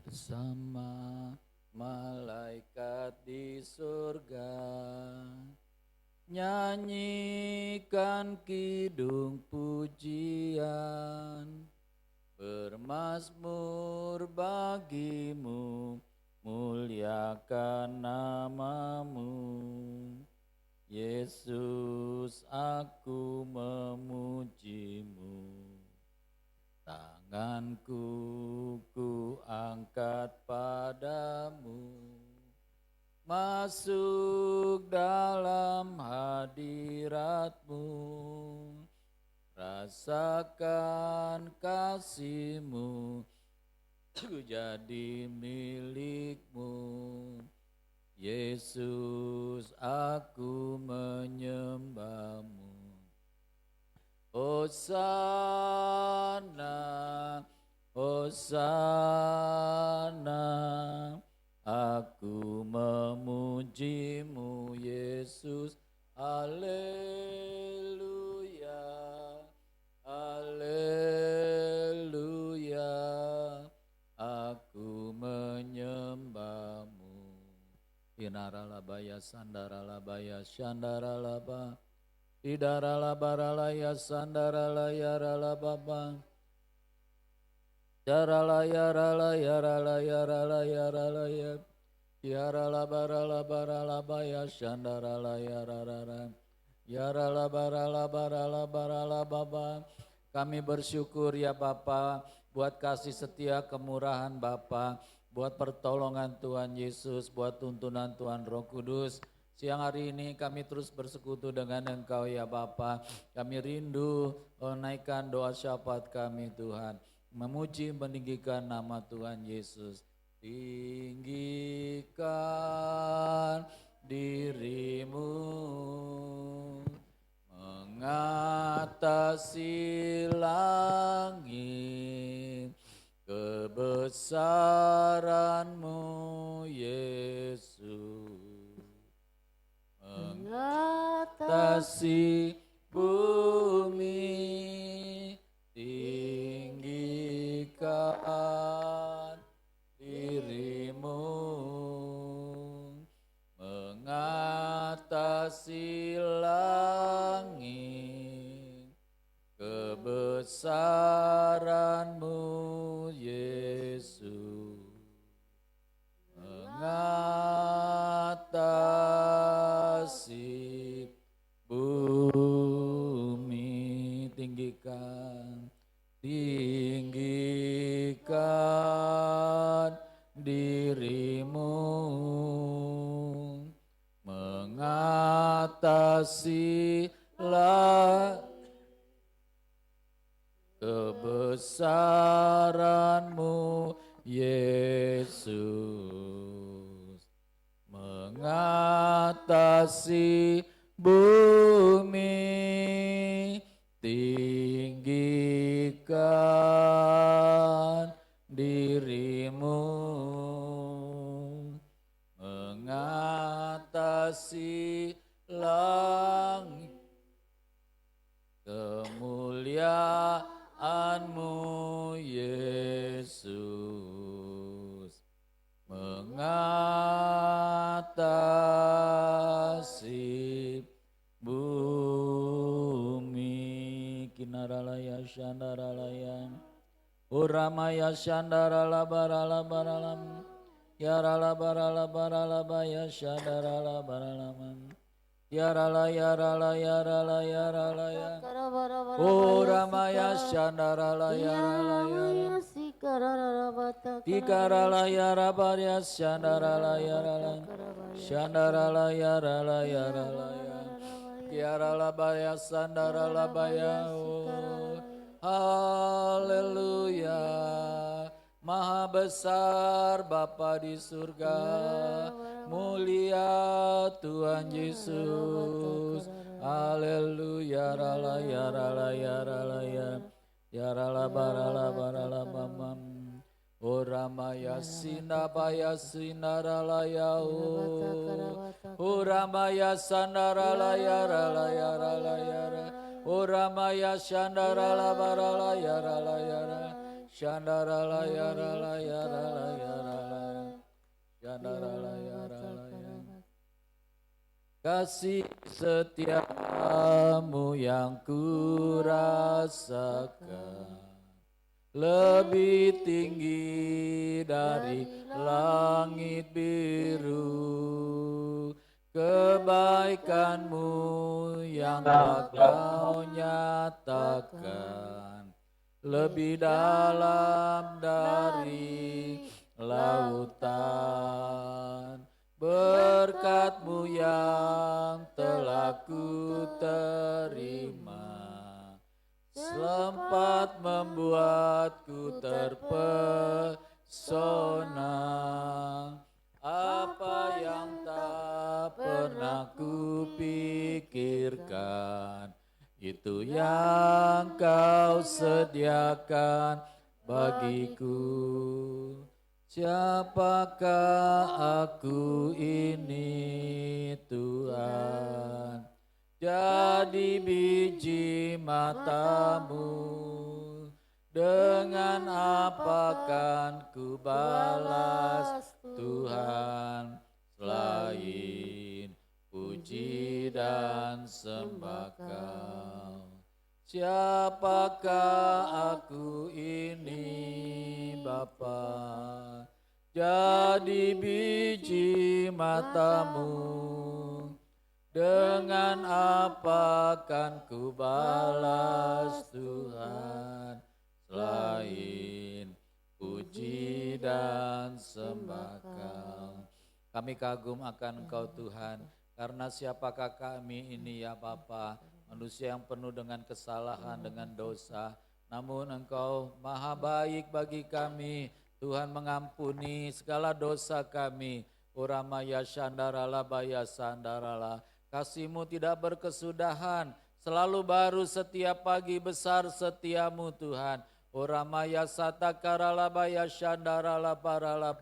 bersama malaikat di surga, nyanyikan kidung pujian, bermazmur bagimu, muliakan namamu. Yesus, aku memujimu. Tanganku ku angkat padamu, masuk dalam hadiratmu, rasakan kasih-Mu, jadi milik-Mu. Yesus, aku menyembah-Mu. Hosana, Hosana, aku memuji-Mu Yesus. Haleluya, haleluya, aku menyembah-Mu. Inaralabaya sandaralabaya syandaralaba. Idarala baralaya sandarala yarala baba, yarala yarala yarala yarala yarala ya, yarala barala baya sandarala yarara, yarala barala baba. Kami bersyukur ya Bapa buat kasih setia kemurahan Bapa, buat pertolongan Tuhan Yesus, buat tuntunan Tuhan Roh Kudus. Siang hari ini kami terus bersekutu dengan Engkau ya Bapa. Kami rindu menaikkan doa syafaat kami Tuhan. Memuji meninggikan nama Tuhan Yesus. Tinggikan dirimu, mengatasi langit, kebesaran-Mu Yesus. Mengatasi bumi, tinggikan dirimu, mengatasi langit, kebesaran-Mu Yesus. Mengatasi bumi, tinggikan, tinggikan dirimu, mengatasi kebesaran-Mu Yesus. Mengatasi bumi, tinggikan dirimu, mengatasi langit, kemuliaan-Mu Yesus. Mengatasi bumi, kinaralaya syandaralaya, uramaya syandarala barala baralam, yarala barala barala baya syandarala baralam, yarala yarala yarala yarala ya, uramaya syandarala yarala yarala. Tikarala yarabaya syandarala yarala, syandarala yarala yarala ya, tiarala baya sandarala baya. Haleluya, Maha besar Bapa di surga, mulia Tuhan Yesus. Haleluya, rala yarala yarala ya, yarala barala barala bamam. Uramaya sindabaya sindaralaya uramaya sandaralaya ralaya ralayara, uramaya shandarala baralaya ralayara, shandaralaya ralayara ralayara. Kasih setiamu yang kurasakan lebih tinggi dari langit biru. Kebaikanmu yang telah kau nyatakan lebih dalam dari lautan. Berkat-Mu yang telah ku terima sempat membuatku terpesona. Apa yang tak pernah ku pikirkan, itu yang Kau sediakan bagiku. Siapakah aku ini Tuhan? Jadi biji mata-Mu, dengan apa kan ku balas Tuhan, selain puji dan sembah Kau. Siapakah aku ini Bapa? Jadi biji mata-Mu, dengan apa kan ku balas Tuhan, selain puji dan sembah Kau. Kami kagum akan Engkau Tuhan, karena siapakah kami ini ya Bapa, manusia yang penuh dengan kesalahan, dengan dosa. Namun Engkau maha baik bagi kami, Tuhan mengampuni segala dosa kami. Uramaya shandarala baya sandarala. Kasih-Mu tidak berkesudahan, selalu baru setiap pagi, besar setiamu Tuhan. Uramaya satakarala baya shandarala parala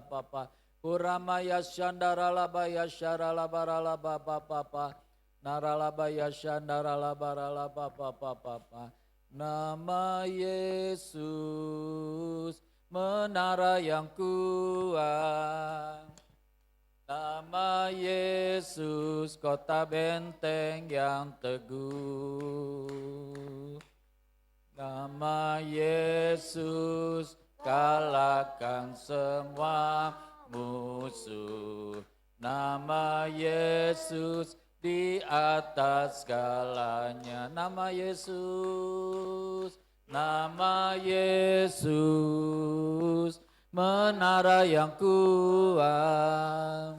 papa. Uramaya shandarala baya sharala barala papa. Narala baya shandarala barala papa. Nama Yesus, menara yang kuat. Nama Yesus, kota benteng yang teguh. Nama Yesus, kalahkan semua musuh. Nama Yesus, di atas segalanya. Nama Yesus, nama Yesus, menara yang kuat.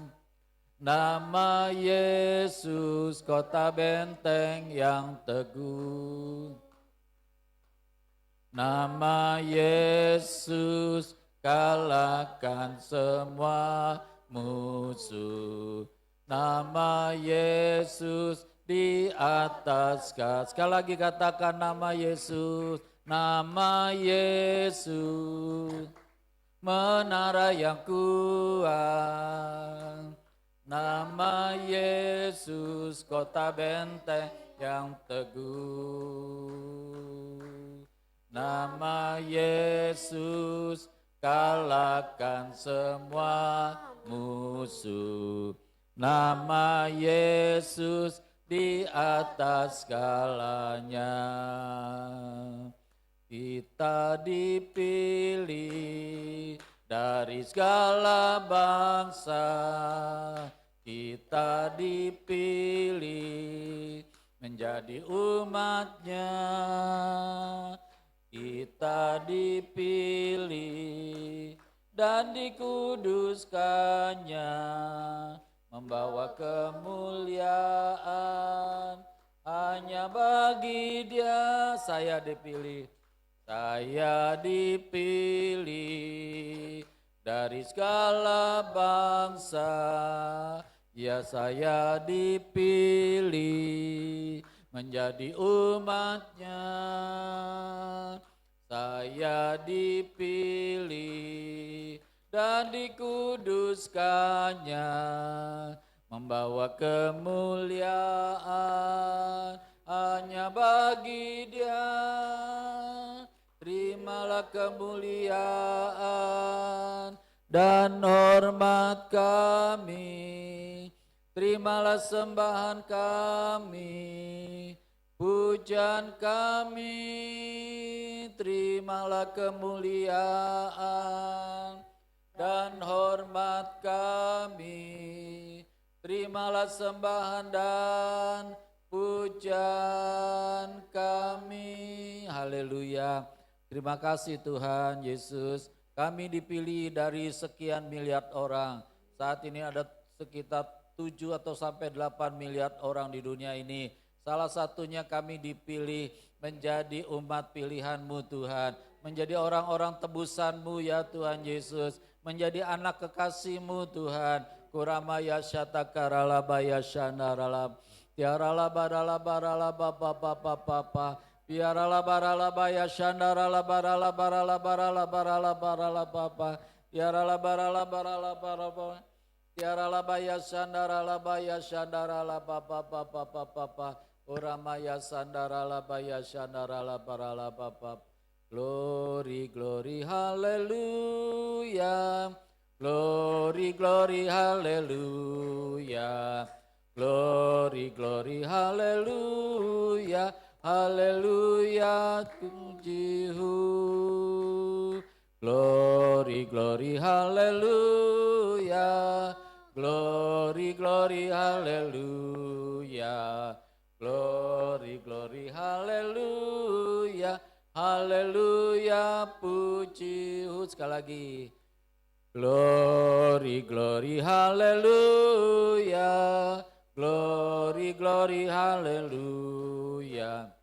Nama Yesus, kota benteng yang teguh. Nama Yesus, kalahkan semua musuh. Nama Yesus, di atas segala. Sekali lagi katakan nama Yesus. Nama Yesus, menara yang kuat. Nama Yesus, kota benteng yang teguh. Nama Yesus, kalahkan semua musuh. Nama Yesus, di atas segalanya. Kita dipilih dari segala bangsa, kita dipilih menjadi umat-Nya. Kita dipilih dan dikuduskannya, membawa kemuliaan hanya bagi Dia. Saya dipilih, saya dipilih dari segala bangsa. Ya, saya dipilih menjadi umat-Nya. Saya dipilih dan dikuduskannya, membawa kemuliaan hanya bagi Dia. Terimalah kemuliaan dan hormat kami. Terimalah sembahan kami, pujian kami, terimalah kemuliaan dan hormat kami. Terimalah sembahan dan pujian kami. Haleluya. Terima kasih Tuhan Yesus. Kami dipilih dari sekian miliar orang. Saat ini ada sekitar 7 atau sampai 8 miliar orang di dunia ini. Salah satunya kami dipilih menjadi umat pilihan-Mu Tuhan. Menjadi orang-orang tebusan-Mu ya Tuhan Yesus. Menjadi anak kekasih-Mu Tuhan. Kuramaya syatakaralabaya syandaralab. Tiarala barala barala bapa bapa bapa. Tiarala barala baya syandarala barala barala barala barala barala bapa. Tiarala barala barala barala. Tiara labaya sandara labaya sandara lababa baba baba Uramaya sandara labaya sandara labara lababa. Glory, glory, hallelujah. Glory, glory, hallelujah. Glory, glory, hallelujah. Hallelujah, tujihu. Glory, glory, hallelujah. Glory, glory, hallelujah. Glory, glory, hallelujah. Hallelujah, puji. Sekali lagi. Glory, glory, hallelujah. Glory, glory, hallelujah.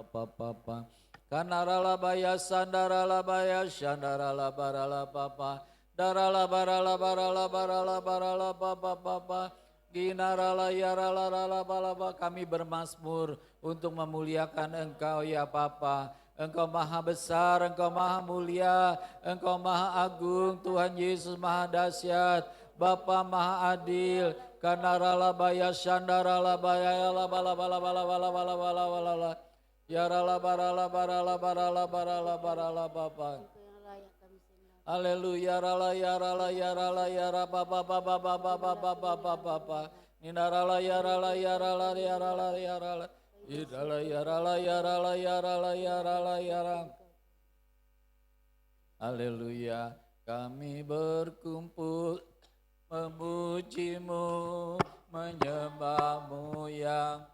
Papa kanarala baya sandarala baya shandarala barala papa darala barala barala barala barala papa papa ginarala yarala rala balaba. Kami bermazmur untuk memuliakan Engkau ya Papa. Engkau maha besar, Engkau maha mulia, Engkau maha agung, Tuhan Yesus maha dahsyat, Bapa maha adil. Kanarala baya shandarala baya la bala bala bala bala bala bala bala. Yarala barala barala barala barala barala bapa. Haleluya rala yarala yarala yara bapa bapa bapa bapa bapa bapa. Ninarala yarala yarala yarala yarala. Idala yarala yarala yarala yarala yarala. Haleluya, kami berkumpul memuji-Mu, menyembah-Mu yang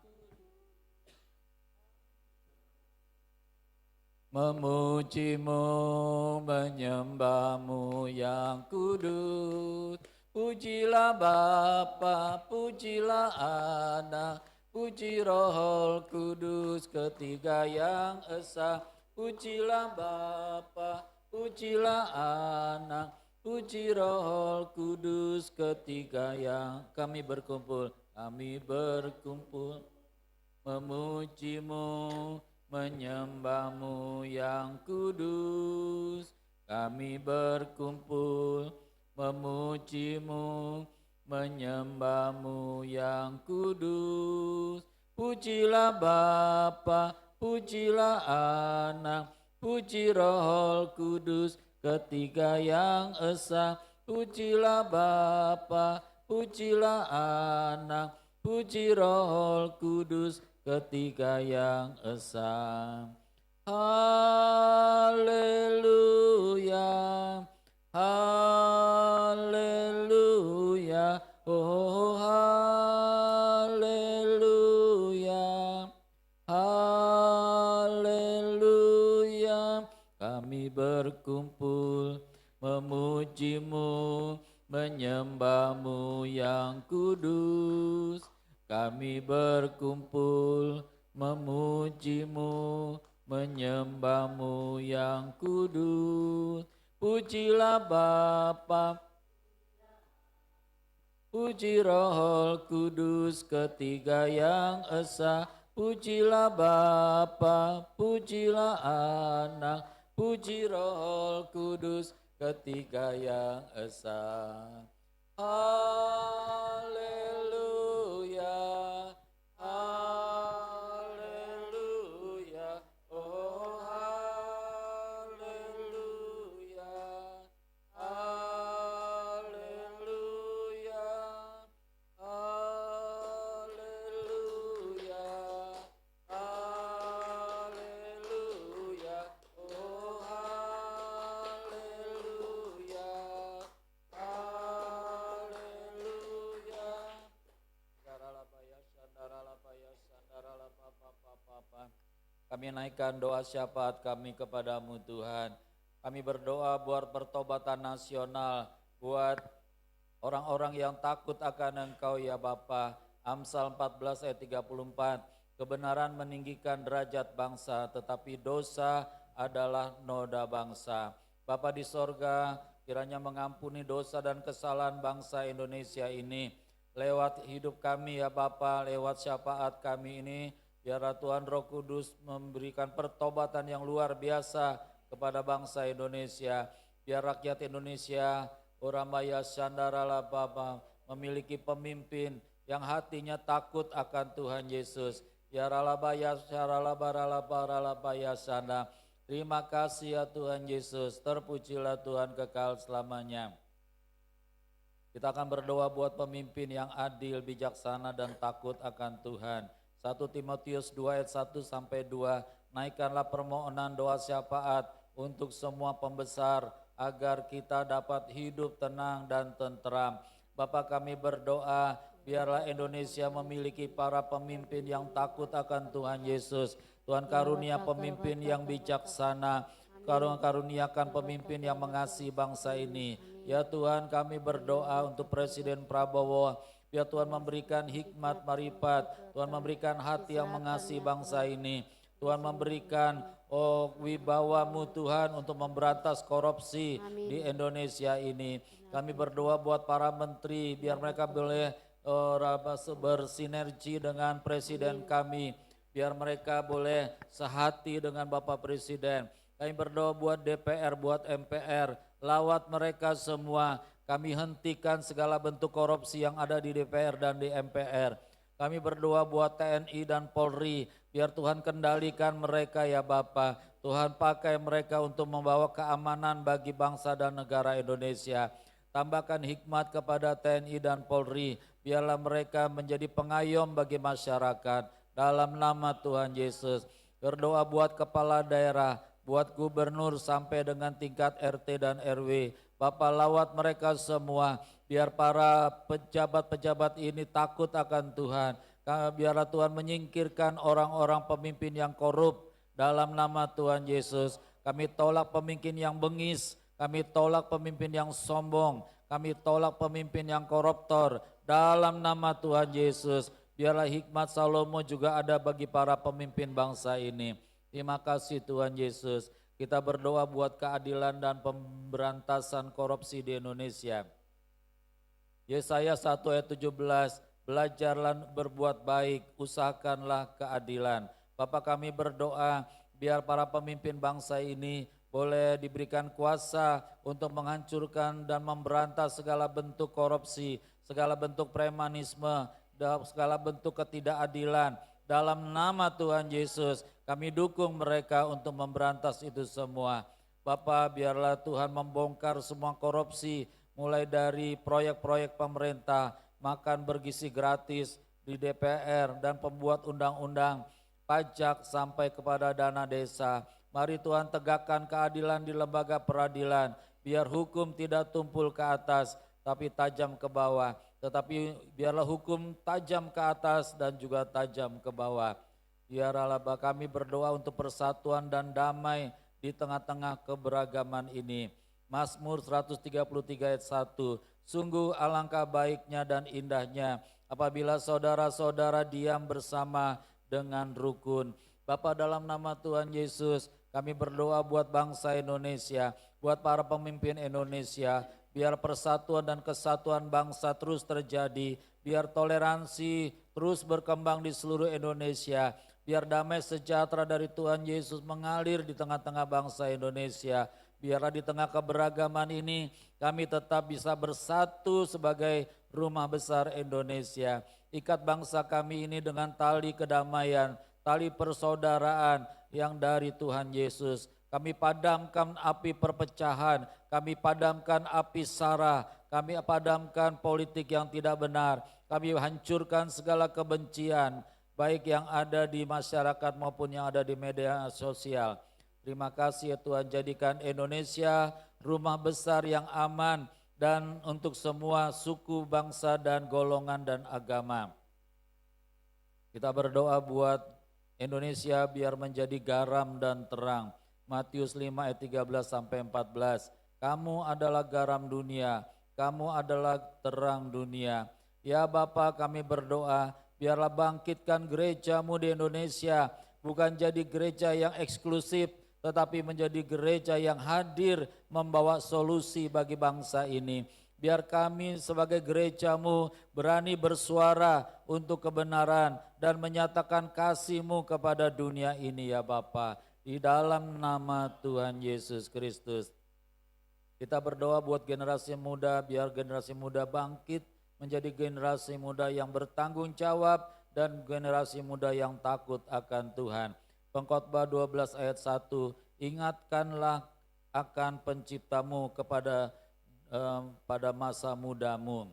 memuji-Mu, menyembah-Mu yang kudus. Pujilah Bapa, pujilah Anak, puji Roh Kudus, ketiga yang esa. Pujilah Bapa, pujilah Anak, puji Roh Kudus, ketiga yang. Kami berkumpul memuji-Mu, menyembah-Mu yang kudus. Kami berkumpul memuji-Mu, menyembah-Mu yang kudus. Pujilah Bapa, pujilah Anak, puji Roh Kudus, ketiga yang esa. Pujilah Bapa, pujilah Anak, puji Roh Kudus, ketiga yang esa. Haleluya, haleluya, oh haleluya, haleluya. Kami berkumpul memuji-Mu, menyembah-Mu yang kudus. Kami berkumpul memuji-Mu, menyembah-Mu yang kudus. Pujilah Bapa, puji Roh Kudus, ketiga yang esa. Pujilah Bapa, pujilah Anak, puji Roh Kudus, ketiga yang esa. Haleluya, Kami naikkan doa syafaat kami kepadamu Tuhan. Kami berdoa buat pertobatan nasional, buat orang-orang yang takut akan Engkau ya Bapa. Amsal 14 ayat 34, kebenaran meninggikan derajat bangsa, tetapi dosa adalah noda bangsa. Bapa di sorga, kiranya mengampuni dosa dan kesalahan bangsa Indonesia ini. Lewat hidup kami ya Bapa, lewat syafaat kami ini, biarlah Tuhan Roh Kudus memberikan pertobatan yang luar biasa kepada bangsa Indonesia. Biar rakyat Indonesia, Uramaya Sandarala Bapa, memiliki pemimpin yang hatinya takut akan Tuhan Yesus. Ya ralabaya syaralabaralabaralabaya sana. Terima kasih ya Tuhan Yesus, terpujilah Tuhan kekal selamanya. Kita akan berdoa buat pemimpin yang adil, bijaksana dan takut akan Tuhan. 1 Timotius 2 ayat 1 sampai 2, naikkanlah permohonan doa syafaat untuk semua pembesar agar kita dapat hidup tenang dan tentram. Bapa kami berdoa, biarlah Indonesia memiliki para pemimpin yang takut akan Tuhan Yesus. Tuhan karunia pemimpin yang bijaksana, karuniakan pemimpin yang mengasihi bangsa ini. Ya Tuhan, kami berdoa untuk Presiden Prabowo, biar Tuhan memberikan hikmat marifat, Tuhan memberikan hati yang mengasihi bangsa ini. Tuhan memberikan wibawa-Mu Tuhan untuk memberantas korupsi di Indonesia ini. Kami berdoa buat para menteri, biar mereka boleh bersinergi dengan Presiden kami, biar mereka boleh sehati dengan Bapak Presiden. Kami berdoa buat DPR, buat MPR, lawat mereka semua. Kami hentikan segala bentuk korupsi yang ada di DPR dan di MPR. Kami berdoa buat TNI dan Polri, biar Tuhan kendalikan mereka ya Bapa. Tuhan pakai mereka untuk membawa keamanan bagi bangsa dan negara Indonesia. Tambahkan hikmat kepada TNI dan Polri, biarlah mereka menjadi pengayom bagi masyarakat. Dalam nama Tuhan Yesus, berdoa buat kepala daerah, buat gubernur sampai dengan tingkat RT dan RW. Bapak lawat mereka semua, biar para pejabat-pejabat ini takut akan Tuhan. Biarlah Tuhan menyingkirkan orang-orang pemimpin yang korup. Dalam nama Tuhan Yesus, kami tolak pemimpin yang bengis, kami tolak pemimpin yang sombong, kami tolak pemimpin yang koruptor. Dalam nama Tuhan Yesus, biarlah hikmat Salomo juga ada bagi para pemimpin bangsa ini. Terima kasih Tuhan Yesus. Kita berdoa buat keadilan dan pemberantasan korupsi di Indonesia. Yesaya 1 ayat 17, belajarlah berbuat baik, usahakanlah keadilan. Bapak kami berdoa biar para pemimpin bangsa ini boleh diberikan kuasa untuk menghancurkan dan memberantas segala bentuk korupsi, segala bentuk premanisme, segala bentuk ketidakadilan. Dalam nama Tuhan Yesus, kami dukung mereka untuk memberantas itu semua. Bapak, biarlah Tuhan membongkar semua korupsi, mulai dari proyek-proyek pemerintah, makan bergizi gratis di DPR dan pembuat undang-undang, pajak sampai kepada dana desa. Mari Tuhan tegakkan keadilan di lembaga peradilan, biar hukum tidak tumpul ke atas tapi tajam ke bawah. Tetapi biarlah hukum tajam ke atas dan juga tajam ke bawah. Biarlah kami berdoa untuk persatuan dan damai di tengah-tengah keberagaman ini. Mazmur 133 ayat 1, sungguh alangkah baiknya dan indahnya apabila saudara-saudara diam bersama dengan rukun. Bapa, dalam nama Tuhan Yesus, kami berdoa buat bangsa Indonesia, buat para pemimpin Indonesia, biar persatuan dan kesatuan bangsa terus terjadi, biar toleransi terus berkembang di seluruh Indonesia, biar damai sejahtera dari Tuhan Yesus mengalir di tengah-tengah bangsa Indonesia. Biarlah di tengah keberagaman ini kami tetap bisa bersatu sebagai rumah besar Indonesia. Ikat bangsa kami ini dengan tali kedamaian, tali persaudaraan yang dari Tuhan Yesus. Kami padamkan api perpecahan, kami padamkan api sara, kami padamkan politik yang tidak benar, kami hancurkan segala kebencian, baik yang ada di masyarakat maupun yang ada di media sosial. Terima kasih ya Tuhan, jadikan Indonesia rumah besar yang aman dan untuk semua suku, bangsa dan golongan dan agama. Kita berdoa buat Indonesia biar menjadi garam dan terang. Matius 5 ayat 13 sampai 14. Kamu adalah garam dunia, kamu adalah terang dunia. Ya Bapa, kami berdoa, biarlah bangkitkan gerejamu di Indonesia, bukan jadi gereja yang eksklusif, tetapi menjadi gereja yang hadir membawa solusi bagi bangsa ini. Biar kami sebagai gerejamu berani bersuara untuk kebenaran dan menyatakan kasih-Mu kepada dunia ini ya Bapa. Di dalam nama Tuhan Yesus Kristus. Kita berdoa buat generasi muda, biar generasi muda bangkit menjadi generasi muda yang bertanggung jawab dan generasi muda yang takut akan Tuhan. Pengkhotbah 12 ayat 1, ingatkanlah akan penciptamu pada masa mudamu.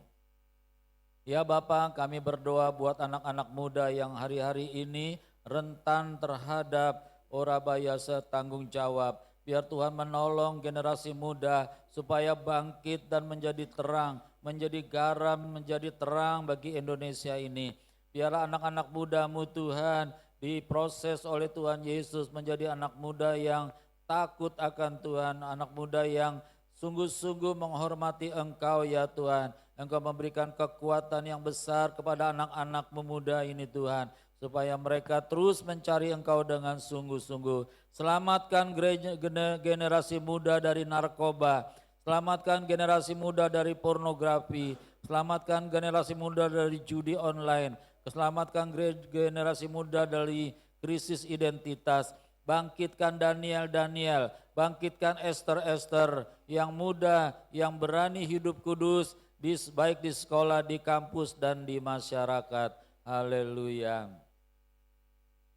Ya Bapa, kami berdoa buat anak-anak muda yang hari-hari ini rentan terhadap orabayasa tanggung jawab. Biar Tuhan menolong generasi muda supaya bangkit dan menjadi terang, menjadi garam, menjadi terang bagi Indonesia ini. Biarlah anak-anak muda-Mu Tuhan diproses oleh Tuhan Yesus menjadi anak muda yang takut akan Tuhan, anak muda yang sungguh-sungguh menghormati Engkau ya Tuhan. Engkau memberikan kekuatan yang besar kepada anak-anak muda ini Tuhan, supaya mereka terus mencari Engkau dengan sungguh-sungguh. Selamatkan generasi muda dari narkoba, selamatkan generasi muda dari pornografi, selamatkan generasi muda dari judi online, selamatkan generasi muda dari krisis identitas. Bangkitkan Daniel, bangkitkan Esther yang muda, yang berani hidup kudus, baik di sekolah, di kampus, dan di masyarakat. Haleluya.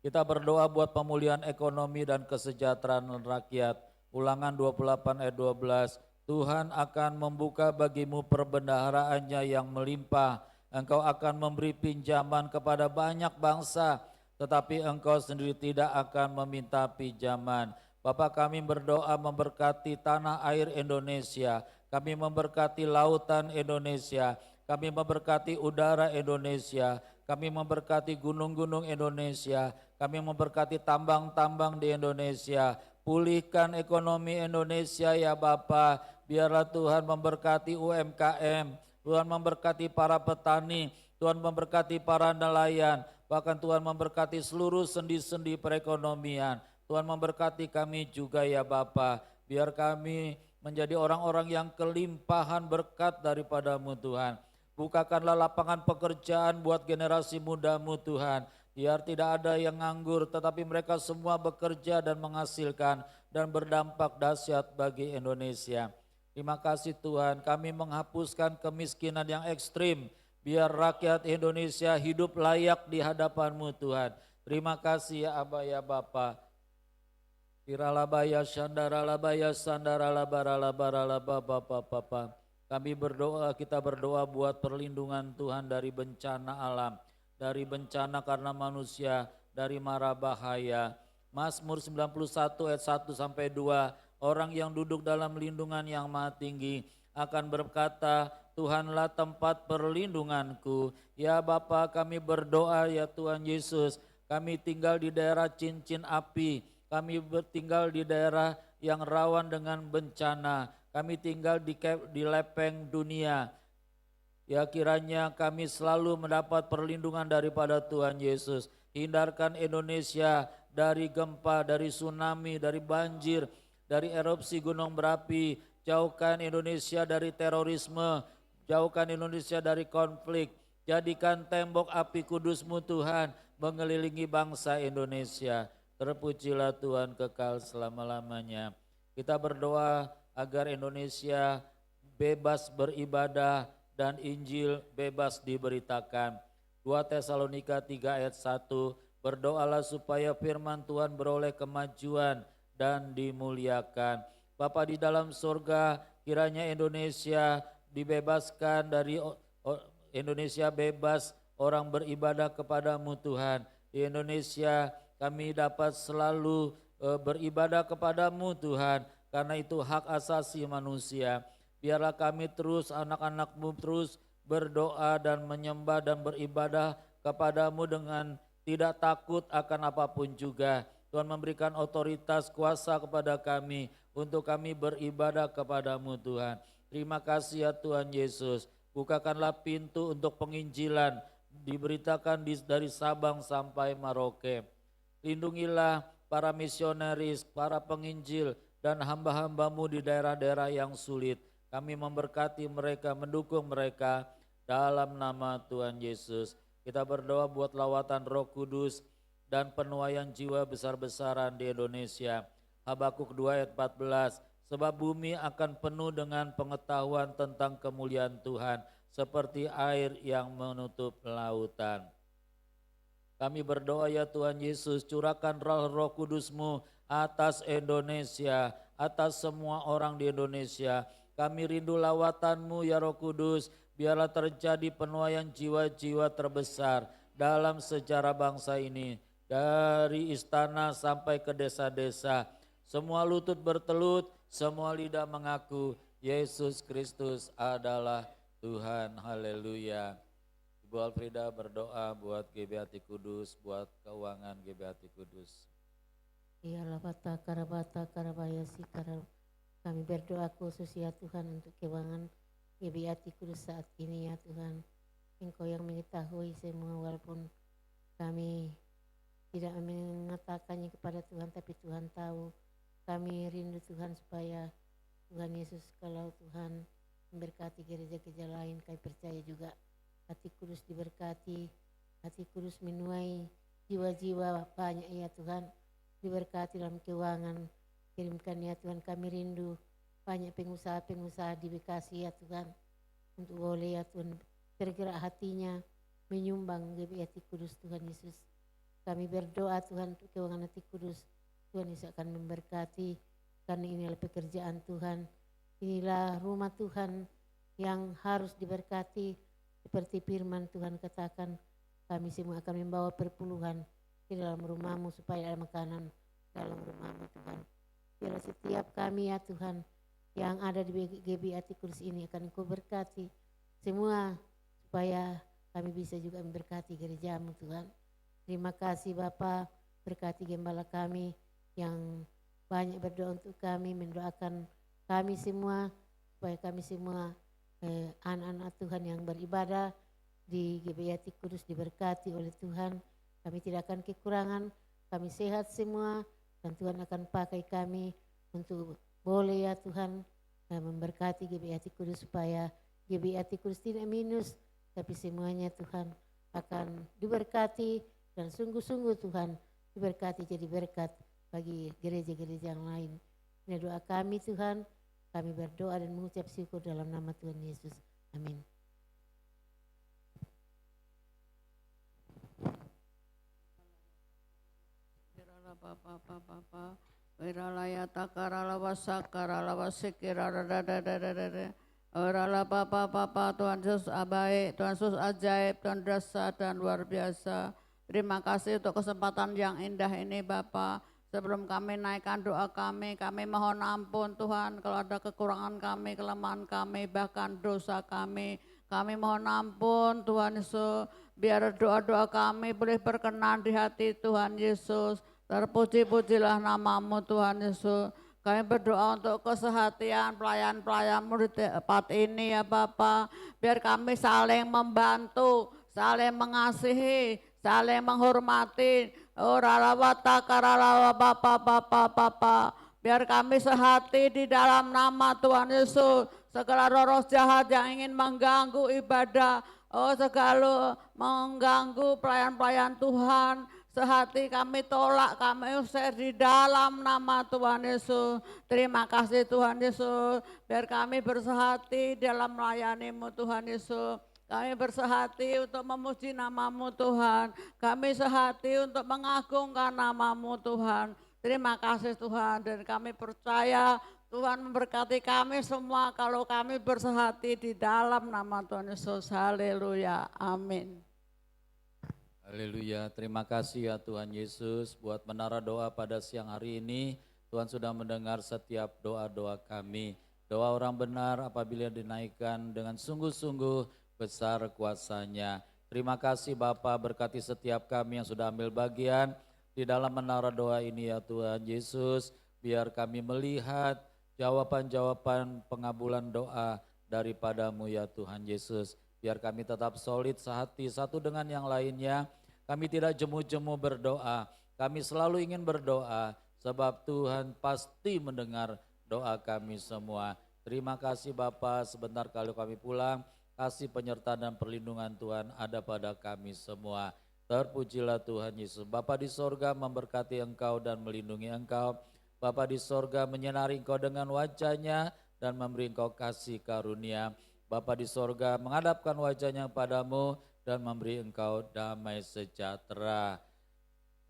Kita berdoa buat pemulihan ekonomi dan kesejahteraan rakyat. Ulangan 28 ayat 12. Tuhan akan membuka bagimu perbendaharaannya yang melimpah. Engkau akan memberi pinjaman kepada banyak bangsa, tetapi engkau sendiri tidak akan meminta pinjaman. Bapak, kami berdoa memberkati tanah air Indonesia. Kami memberkati lautan Indonesia. Kami memberkati udara Indonesia. Kami memberkati gunung-gunung Indonesia. Kami memberkati tambang-tambang di Indonesia. Pulihkan ekonomi Indonesia ya Bapa. Biarlah Tuhan memberkati UMKM. Tuhan memberkati para petani. Tuhan memberkati para nelayan. Bahkan Tuhan memberkati seluruh sendi-sendi perekonomian. Tuhan memberkati kami juga ya Bapa. Biar kami menjadi orang-orang yang kelimpahan berkat daripada-Mu Tuhan. Bukakanlah lapangan pekerjaan buat generasi muda-Mu Tuhan. Biar tidak ada yang nganggur, tetapi mereka semua bekerja dan menghasilkan dan berdampak dahsyat bagi Indonesia. Terima kasih Tuhan, kami menghapuskan kemiskinan yang ekstrim. Biar rakyat Indonesia hidup layak di hadapan-Mu Tuhan. Terima kasih ya Aba ya Bapa. Kiralabaya syandaralabaya sandaralabaralabaralaba Bapa. Kami berdoa, kita berdoa buat perlindungan Tuhan dari bencana alam, dari bencana karena manusia, dari mara bahaya. Mazmur 91 ayat 1 sampai 2, orang yang duduk dalam lindungan yang maha tinggi akan berkata, Tuhanlah tempat perlindunganku. Ya Bapa, kami berdoa ya Tuhan Yesus, kami tinggal di daerah cincin api, kami tinggal di daerah yang rawan dengan bencana. Kami tinggal di lepeng dunia. Ya kiranya kami selalu mendapat perlindungan daripada Tuhan Yesus. Hindarkan Indonesia dari gempa, dari tsunami, dari banjir, dari erupsi gunung berapi. Jauhkan Indonesia dari terorisme. Jauhkan Indonesia dari konflik. Jadikan tembok api kudus-Mu Tuhan mengelilingi bangsa Indonesia. Terpujilah Tuhan kekal selama-lamanya. Kita berdoa agar Indonesia bebas beribadah dan Injil bebas diberitakan. 2 Tesalonika 3 ayat 1, berdoalah supaya firman Tuhan beroleh kemajuan dan dimuliakan. Bapa di dalam surga, kiranya Indonesia dibebaskan dari Indonesia bebas orang beribadah kepada-Mu Tuhan. Di Indonesia kami dapat selalu beribadah kepada-Mu Tuhan. Karena itu hak asasi manusia. Biarlah kami terus, anak-anak-Mu terus berdoa dan menyembah dan beribadah kepada-Mu dengan tidak takut akan apapun juga. Tuhan memberikan otoritas kuasa kepada kami untuk kami beribadah kepadamu Tuhan. Terima kasih ya Tuhan Yesus. Bukakanlah pintu untuk penginjilan diberitakan dari Sabang sampai Merauke. Lindungilah para misionaris, para penginjil dan hamba-hambamu di daerah-daerah yang sulit. Kami memberkati mereka, mendukung mereka dalam nama Tuhan Yesus. Kita berdoa buat lawatan Roh Kudus dan penuaian jiwa besar-besaran di Indonesia. Habakuk 2 ayat 14, sebab bumi akan penuh dengan pengetahuan tentang kemuliaan Tuhan, seperti air yang menutup lautan. Kami berdoa ya Tuhan Yesus, curahkan roh kudus-Mu atas Indonesia, atas semua orang di Indonesia. Kami rindu lawatan-Mu ya Roh Kudus, biarlah terjadi penuaian jiwa-jiwa terbesar dalam sejarah bangsa ini. Dari istana sampai ke desa-desa, semua lutut bertelut, semua lidah mengaku Yesus Kristus adalah Tuhan. Haleluya. Ibu Alfrida berdoa buat GBHT Kudus, buat keuangan GBHT Kudus. Ya labata karabata karabaya sikara. Kami berdoa khusus ya Tuhan untuk keuangan GBHT Kudus saat ini ya Tuhan. Engkau yang mengetahui semua, walaupun kami tidak mengatakannya kepada Tuhan, tapi Tuhan tahu. Kami rindu Tuhan supaya Tuhan Yesus, kalau Tuhan memberkati gereja-gereja lain, kami percaya juga hati kudus diberkati, hati kudus menuai jiwa-jiwa banyak ya Tuhan, diberkati dalam keuangan. Kirimkan ya Tuhan, kami rindu banyak pengusaha-pengusaha di Bekasi ya Tuhan, untuk boleh ya Tuhan tergerak hatinya menyumbang GBHT Kudus Tuhan Yesus. Kami berdoa Tuhan untuk keuangan hati kudus, Tuhan Yesus akan memberkati, karena inilah pekerjaan Tuhan, inilah rumah Tuhan yang harus diberkati. Seperti firman Tuhan katakan, kami semua akan membawa perpuluhan ke dalam rumah-Mu supaya ada makanan dalam rumah-Mu Tuhan. Biar setiap kami ya Tuhan yang ada di GBHT Kudus ini akan Engkau berkati semua, supaya kami bisa juga memberkati gereja-Mu Tuhan. Terima kasih Bapa, berkati gembala kami yang banyak berdoa untuk kami, mendoakan kami semua, supaya kami semua anak-anak Tuhan yang beribadah di GBHT Kudus diberkati oleh Tuhan. Kami tidak akan kekurangan, kami sehat semua, dan Tuhan akan pakai kami untuk boleh ya Tuhan memberkati GBHT Kudus, supaya GBHT Kudus tidak minus, tapi semuanya Tuhan akan diberkati, dan sungguh-sungguh Tuhan diberkati jadi berkat bagi gereja-gereja yang lain. Ini doa kami Tuhan, kami berdoa dan mengucap syukur dalam nama Tuhan Yesus. Amin. Wiralaya takarala wasakarala wasikira dadadadadada. Orala Papa, Tuhan Yesus baik, Tuhan Yesus ajaib, Tuhan dahsyat dan luar biasa. Terima kasih untuk kesempatan yang indah ini Bapa. Sebelum kami naikkan doa kami mohon ampun Tuhan kalau ada kekurangan kami, kelemahan kami, bahkan dosa kami. Kami mohon ampun Tuhan Yesus, biar doa-doa kami boleh berkenan di hati Tuhan Yesus. Terpuji-pujilah nama-Mu Tuhan Yesus. Kami berdoa untuk kesehatan pelayan-pelayan-Mu di tempat ini ya Bapa. Biar kami saling membantu, saling mengasihi, saling menghormati. Oh ralawata karalawa Bapa. Biar kami sehati di dalam nama Tuhan Yesus. Segala roh jahat yang ingin mengganggu ibadah, segala mengganggu pelayan-pelayan Tuhan, sehati kami tolak, kami usir di dalam nama Tuhan Yesus. Terima kasih Tuhan Yesus, biar kami bersehati dalam melayani-Mu Tuhan Yesus. Kami bersehati untuk memuji nama-Mu Tuhan. Kami sehati untuk mengagungkan nama-Mu Tuhan. Terima kasih Tuhan, dan kami percaya Tuhan memberkati kami semua kalau kami bersehati di dalam nama Tuhan Yesus. Haleluya, amin. Haleluya, terima kasih ya Tuhan Yesus buat menara doa pada siang hari ini. Tuhan sudah mendengar setiap doa-doa kami. Doa orang benar apabila dinaikkan dengan sungguh-sungguh besar kuasanya. Terima kasih Bapa, berkati setiap kami yang sudah ambil bagian di dalam menara doa ini ya Tuhan Yesus. Biar kami melihat jawaban-jawaban pengabulan doa daripadamu ya Tuhan Yesus. Biar kami tetap solid sehati satu dengan yang lainnya. Kami tidak jemu-jemu berdoa, kami selalu ingin berdoa sebab Tuhan pasti mendengar doa kami semua. Terima kasih Bapa, sebentar kalau kami pulang, kasih penyertaan dan perlindungan Tuhan ada pada kami semua. Terpujilah Tuhan Yesus. Bapa di sorga memberkati engkau dan melindungi engkau. Bapa di sorga menyinari engkau dengan wajahnya dan memberi engkau kasih karunia. Bapa di sorga menghadapkan wajahnya padamu dan memberi engkau damai sejahtera.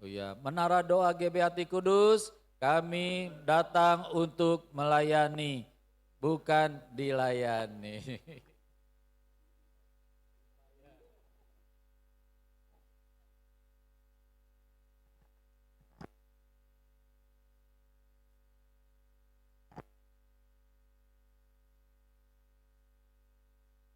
Oh ya, Menara Doa GBHT Kudus, kami datang untuk melayani, bukan dilayani.